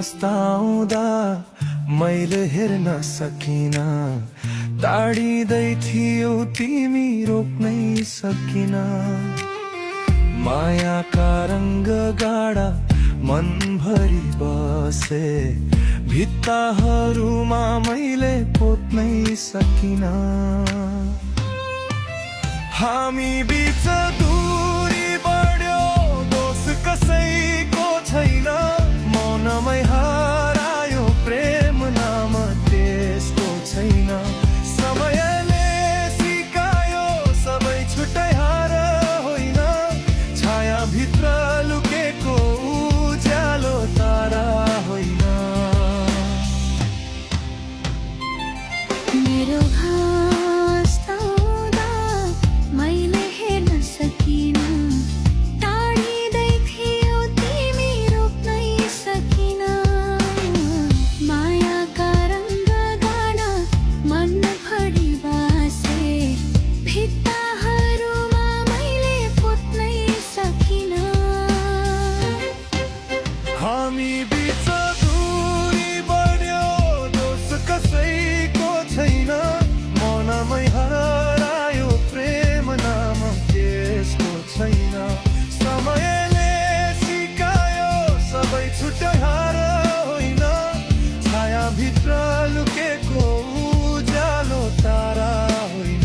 अस्ताउँदा मैले हेर्न सकिन, टाढिँदै थियौ तिमी रोक्नै सकिन। मायाका रङ्ग गाडा मनभरि बसे, भित्ताहरूमा मैले पोत्नै सकिन। हामी बीच दूरी बढ्यो, दोष कसैको छैन, मौनमै हरायो प्रेम नाम त्यसको छैन। समयले सिकायो सबै छुट्टै हार होइन, छायाभित्र लुकेको उज्यालो तारा होइन। मेरो घाँस ताउँदा मैले हेर्न सकिन, टाढिँदै थियौ तिमी रोक्नै सकिन। मायाका रङ्ग गाडा मनभरि बसे, भित्ताहरूमा मैले पोत्नै सकिन। हामी बीच दूरी बढ्यो, दोष कसैको छैन, मौनमै हरायो प्रेम नाम त्यसको छैन। समयले सिकायो सबै छुट्टै हार होइन, छायाभित्र लुकेको उज्यालो तारा होइन।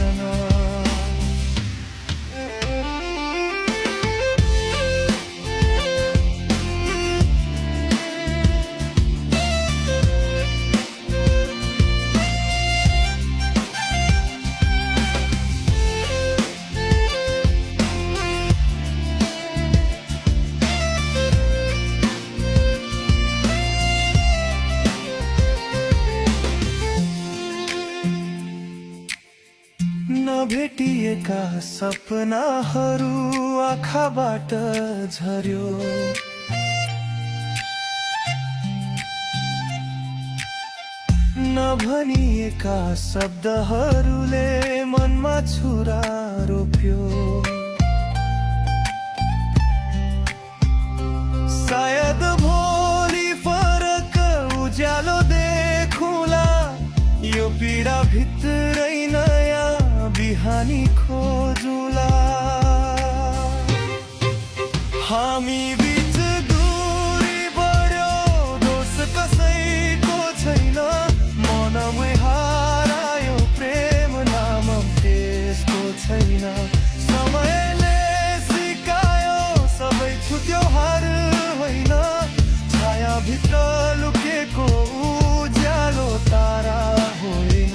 नभेटिएका सपनाहरू आँखाबाट झर्यो, नभनिएका शब्दहरूले मनमा छुरा रोप्यो। सायद भोलि फरक उज्यालो देखुला, यो पीडा भित्रै नयाँ बिहानी खोजुला। हामी बीच दूरी बढ्यो, दोष कसैको छैन, मनमै हरायो प्रेम नाम त्यसको छैन। समयले सिकायो सबै छुट्यो हार होइन, छायाभित्र लुकेको उज्यालो तारा होइन।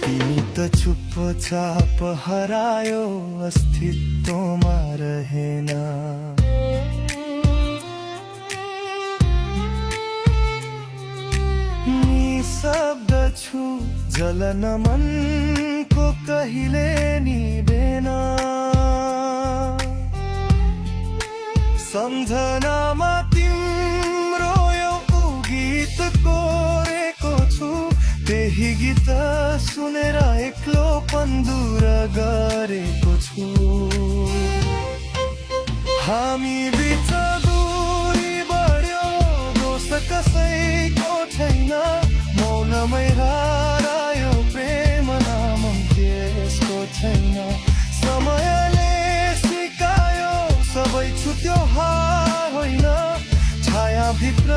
तिमी त चुपचाप हरायो, अस्तित्वमा रहेन। निशब्द छु, जलन मनको कहिले निभेन। सम्झनामा तिम्रो यो गीत कोरेको छु, त्यही गीत सुनेर एक्लोपन दूर गरेको छु। हामी बीच दूरी बढ्यो, दोष कसैको छैन, मौनमै हरायो प्रेम नाम त्यसको छैन। समयले सिकायो सबै छुट्यो हार होइन, छायाभित्र